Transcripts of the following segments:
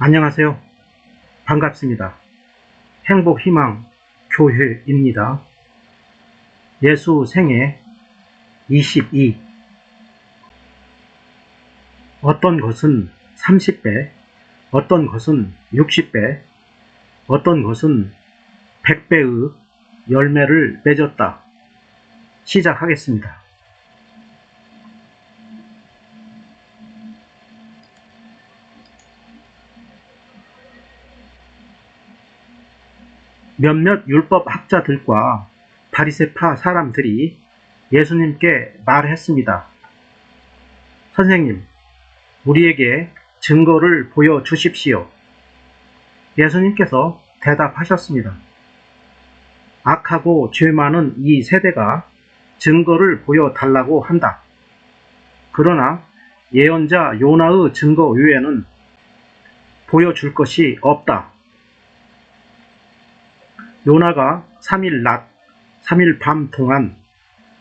안녕하세요. 반갑습니다. 행복희망 교회입니다. 예수 생애 22. 어떤 것은 30배, 어떤 것은 60배, 어떤 것은 100배의 열매를 맺었다. 시작하겠습니다. 몇몇 율법학자들과 바리새파 사람들이 예수님께 말했습니다. 선생님, 우리에게 증거를 보여주십시오. 예수님께서 대답하셨습니다. 악하고 죄 많은 이 세대가 증거를 보여달라고 한다. 그러나 예언자 요나의 증거 외에는 보여줄 것이 없다. 요나가 3일 낮, 3일 밤 동안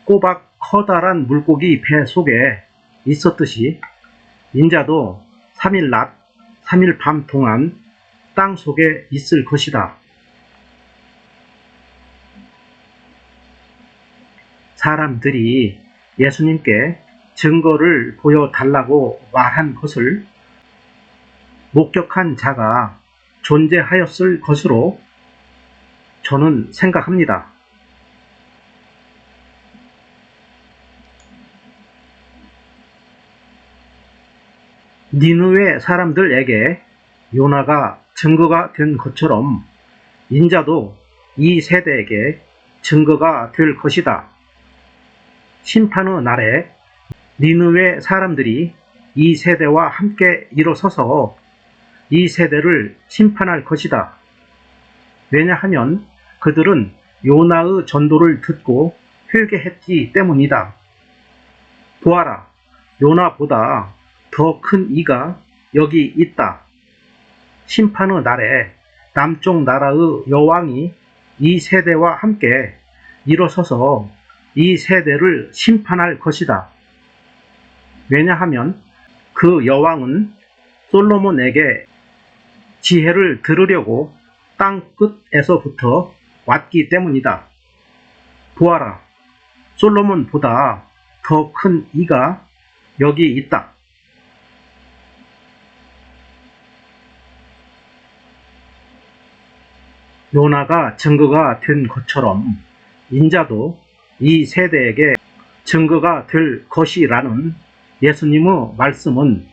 꼬박 커다란 물고기 배 속에 있었듯이 인자도 3일 낮, 3일 밤 동안 땅 속에 있을 것이다. 사람들이 예수님께 증거를 보여달라고 말한 것을 목격한 자가 존재하였을 것으로 저는 생각합니다. 니느웨 사람들에게 요나가 증거가 된 것처럼 인자도 이 세대에게 증거가 될 것이다. 심판의 날에 니느웨 사람들이 이 세대와 함께 일어서서 이 세대를 심판할 것이다. 왜냐하면 그들은 요나의 전도를 듣고 회개했기 때문이다. 보아라, 요나보다 더 큰 이가 여기 있다. 심판의 날에 남쪽 나라의 여왕이 이 세대와 함께 일어서서 이 세대를 심판할 것이다. 왜냐하면 그 여왕은 솔로몬에게 지혜를 들으려고 땅 끝에서부터 왔기 때문이다. 보아라, 솔로몬보다 더 큰 이가 여기 있다. 요나가 증거가 된 것처럼 인자도 이 세대에게 증거가 될 것이라는 예수님의 말씀은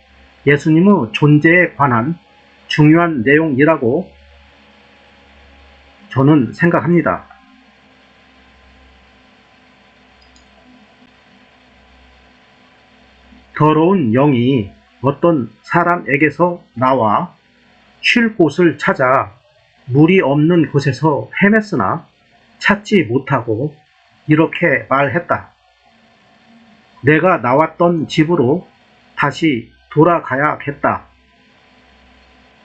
예수님의 존재에 관한 중요한 내용이라고 저는 생각합니다. 더러운 영이 어떤 사람에게서 나와 쉴 곳을 찾아 물이 없는 곳에서 헤맸으나 찾지 못하고 이렇게 말했다. 내가 나왔던 집으로 다시 돌아가야겠다.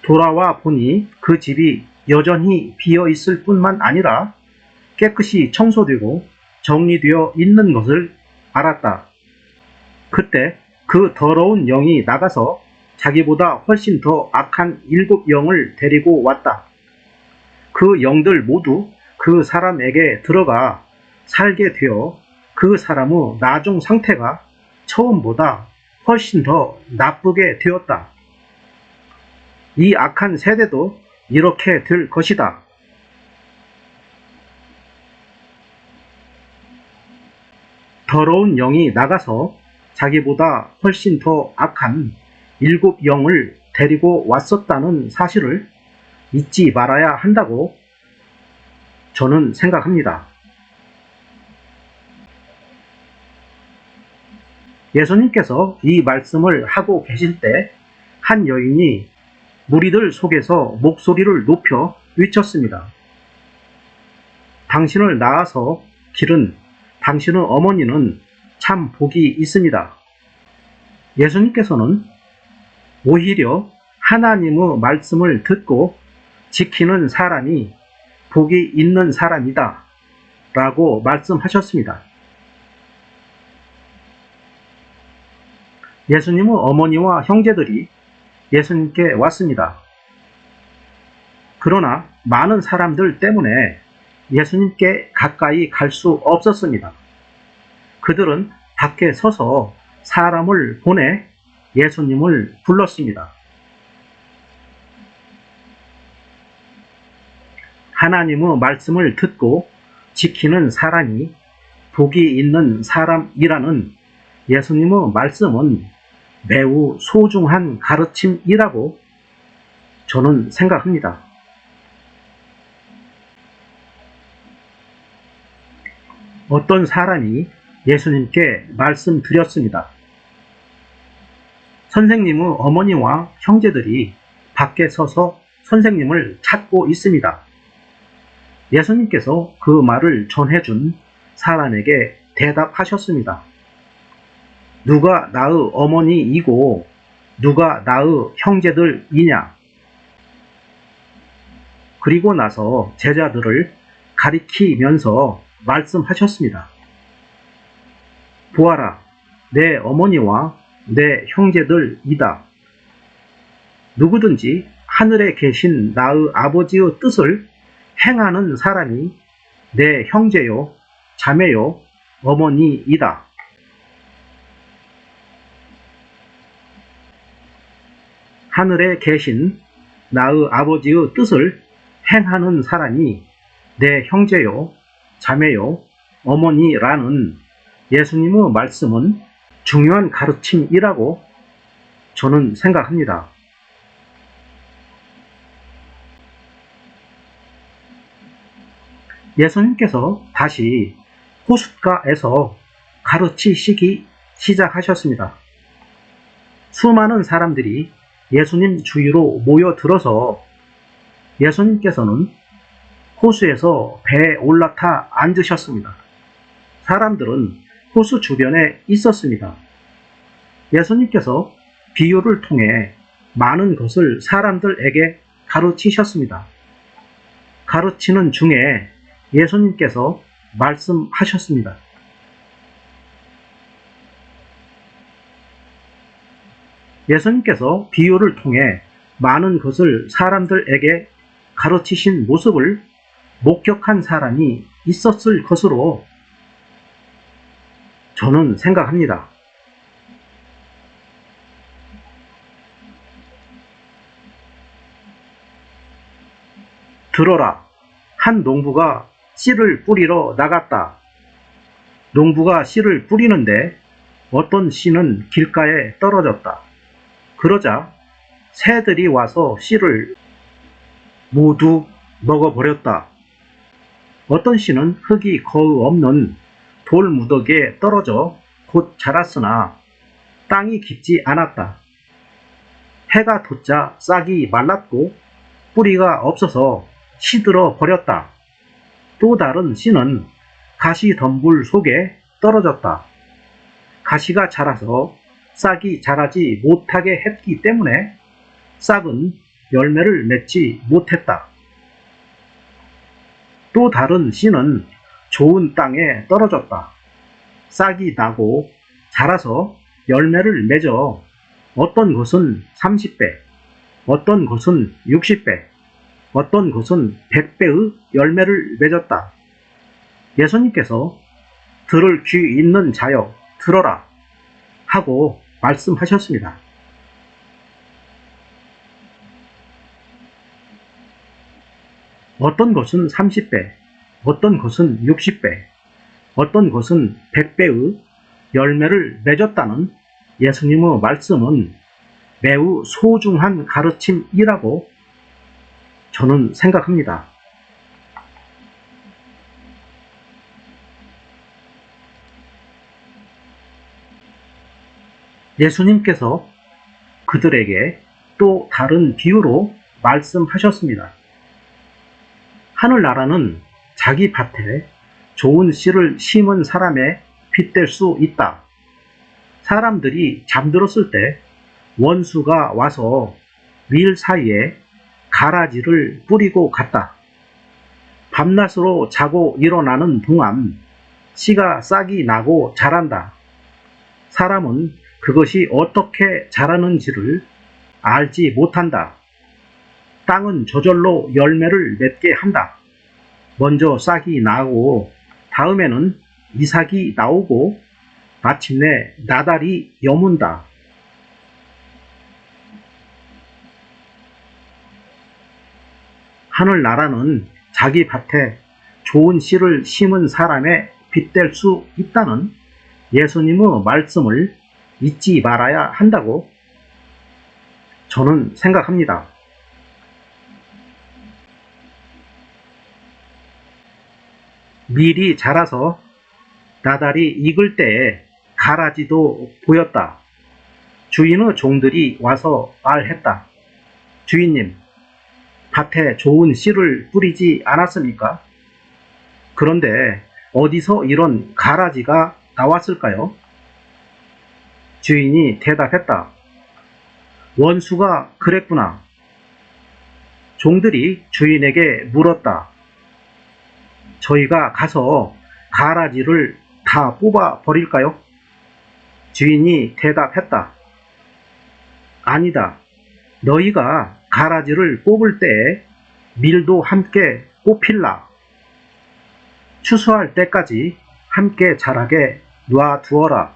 돌아와 보니 그 집이 여전히 비어 있을 뿐만 아니라 깨끗이 청소되고 정리되어 있는 것을 알았다. 그때 그 더러운 영이 나가서 자기보다 훨씬 더 악한 7영을 데리고 왔다. 그 영들 모두 그 사람에게 들어가 살게 되어 그 사람의 나중 상태가 처음보다 훨씬 더 나쁘게 되었다. 이 악한 세대도 이렇게 될 것이다. 더러운 영이 나가서 자기보다 훨씬 더 악한 7영을 데리고 왔었다는 사실을 잊지 말아야 한다고 저는 생각합니다. 예수님께서 이 말씀을 하고 계실 때 한 여인이 무리들 속에서 목소리를 높여 외쳤습니다. 당신을 낳아서 기른 당신의 어머니는 참 복이 있습니다. 예수님께서는 오히려 하나님의 말씀을 듣고 지키는 사람이 복이 있는 사람이다 라고 말씀하셨습니다. 예수님의 어머니와 형제들이 예수님께 왔습니다. 그러나 많은 사람들 때문에 예수님께 가까이 갈 수 없었습니다. 그들은 밖에 서서 사람을 보내 예수님을 불렀습니다. 하나님의 말씀을 듣고 지키는 사람이 복이 있는 사람이라는 예수님의 말씀은 매우 소중한 가르침이라고 저는 생각합니다. 어떤 사람이 예수님께 말씀드렸습니다. 선생님의 어머니와 형제들이 밖에 서서 선생님을 찾고 있습니다. 예수님께서 그 말을 전해준 사람에게 대답하셨습니다. 누가 나의 어머니이고 누가 나의 형제들이냐? 그리고 나서 제자들을 가리키면서 말씀하셨습니다. 보아라, 내 어머니와 내 형제들이다. 누구든지 하늘에 계신 나의 아버지의 뜻을 행하는 사람이 내 형제요, 자매요, 어머니이다. 하늘에 계신 나의 아버지의 뜻을 행하는 사람이 내 형제요, 자매요, 어머니라는 예수님의 말씀은 중요한 가르침이라고 저는 생각합니다. 예수님께서 다시 호숫가에서 가르치시기 시작하셨습니다. 수많은 사람들이 예수님 주위로 모여들어서 예수님께서는 호수에서 배에 올라타 앉으셨습니다. 사람들은 호수 주변에 있었습니다. 예수님께서 비유를 통해 많은 것을 사람들에게 가르치셨습니다. 가르치는 중에 예수님께서 말씀하셨습니다. 예수님께서 비유를 통해 많은 것을 사람들에게 가르치신 모습을 목격한 사람이 있었을 것으로 저는 생각합니다. 들어라, 한 농부가 씨를 뿌리러 나갔다. 농부가 씨를 뿌리는데 어떤 씨는 길가에 떨어졌다. 그러자 새들이 와서 씨를 모두 먹어버렸다. 어떤 씨는 흙이 거의 없는 돌무더기에 떨어져 곧 자랐으나 땅이 깊지 않았다. 해가 돋자 싹이 말랐고 뿌리가 없어서 시들어 버렸다. 또 다른 씨는 가시덤불 속에 떨어졌다. 가시가 자라서 싹이 자라지 못하게 했기 때문에 싹은 열매를 맺지 못했다. 또 다른 씨는 좋은 땅에 떨어졌다. 싹이 나고 자라서 열매를 맺어 어떤 것은 30배, 어떤 것은 60배, 어떤 것은 100배의 열매를 맺었다. 예수님께서 들을 귀 있는 자여 들어라 하고 말씀하셨습니다. 어떤 것은 30배, 어떤 것은 60배, 어떤 것은 100배의 열매를 맺었다는 예수님의 말씀은 매우 소중한 가르침이라고 저는 생각합니다. 예수님께서 그들에게 또 다른 비유로 말씀하셨습니다. 하늘나라는 자기 밭에 좋은 씨를 심은 사람에 빗댈 수 있다. 사람들이 잠들었을 때 원수가 와서 밀 사이에 가라지를 뿌리고 갔다. 밤낮으로 자고 일어나는 동안 씨가 싹이 나고 자란다. 사람은 그것이 어떻게 자라는지를 알지 못한다. 땅은 저절로 열매를 맺게 한다. 먼저 싹이 나고 다음에는 이삭이 나오고 마침내 나달이 여문다. 하늘나라는 자기 밭에 좋은 씨를 심은 사람에 빗댈 수 있다는 예수님의 말씀을 잊지 말아야 한다고 저는 생각합니다. 밀이 자라서 나달이 익을 때에 가라지도 보였다. 주인의 종들이 와서 말했다. 주인님, 밭에 좋은 씨를 뿌리지 않았습니까? 그런데 어디서 이런 가라지가 나왔을까요? 주인이 대답했다. 원수가 그랬구나. 종들이 주인에게 물었다. 저희가 가서 가라지를 다 뽑아 버릴까요? 주인이 대답했다. 아니다. 너희가 가라지를 뽑을 때에 밀도 함께 뽑힐라. 추수할 때까지 함께 자라게 놔두어라.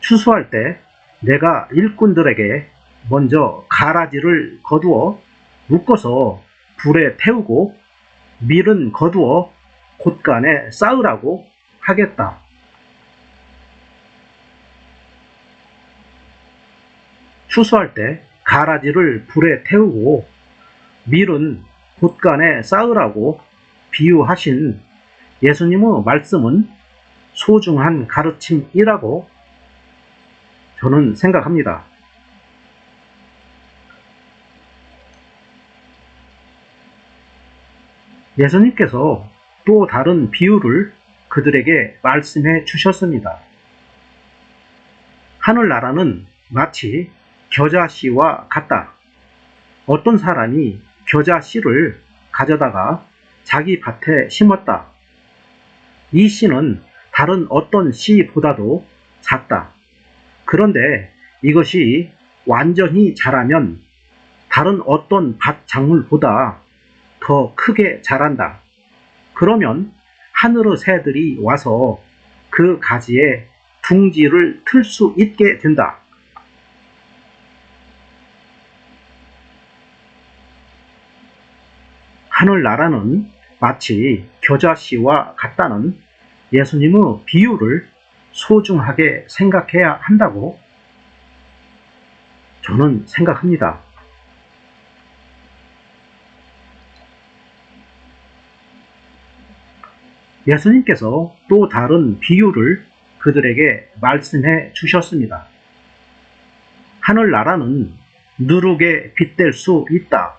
추수할 때 내가 일꾼들에게 먼저 가라지를 거두어 묶어서 불에 태우고 밀은 거두어 곶간에 쌓으라고 하겠다. 추수할 때 가라지를 불에 태우고 밀은 곶간에 쌓으라고 비유하신 예수님의 말씀은 소중한 가르침이라고 저는 생각합니다. 예수님께서 또 다른 비유를 그들에게 말씀해 주셨습니다. 하늘나라는 마치 겨자씨와 같다. 어떤 사람이 겨자씨를 가져다가 자기 밭에 심었다. 이 씨는 다른 어떤 씨보다도 작다. 그런데 이것이 완전히 자라면 다른 어떤 밭 작물보다 더 크게 자란다. 그러면 하늘의 새들이 와서 그 가지에 둥지를 틀 수 있게 된다. 하늘나라는 마치 겨자씨와 같다는 예수님의 비유를 소중하게 생각해야 한다고 저는 생각합니다. 예수님께서 또 다른 비유를 그들에게 말씀해 주셨습니다. 하늘나라는 누룩에 빗댈 수 있다.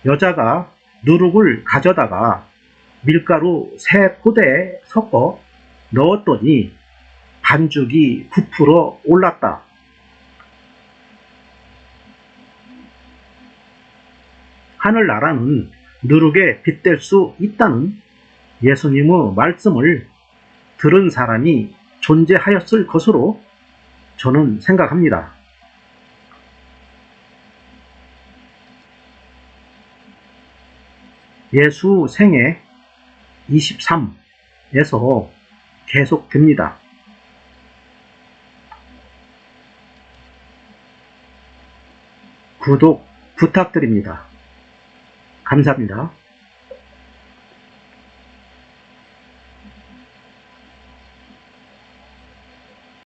여자가 누룩을 가져다가 밀가루 3포대에 섞어 넣었더니 반죽이 부풀어 올랐다. 하늘나라는 누룩에 빗댈 수 있다는 예수님의 말씀을 들은 사람이 존재하였을 것으로 저는 생각합니다. 예수 생애 23에서 계속됩니다. 구독 부탁드립니다. 감사합니다.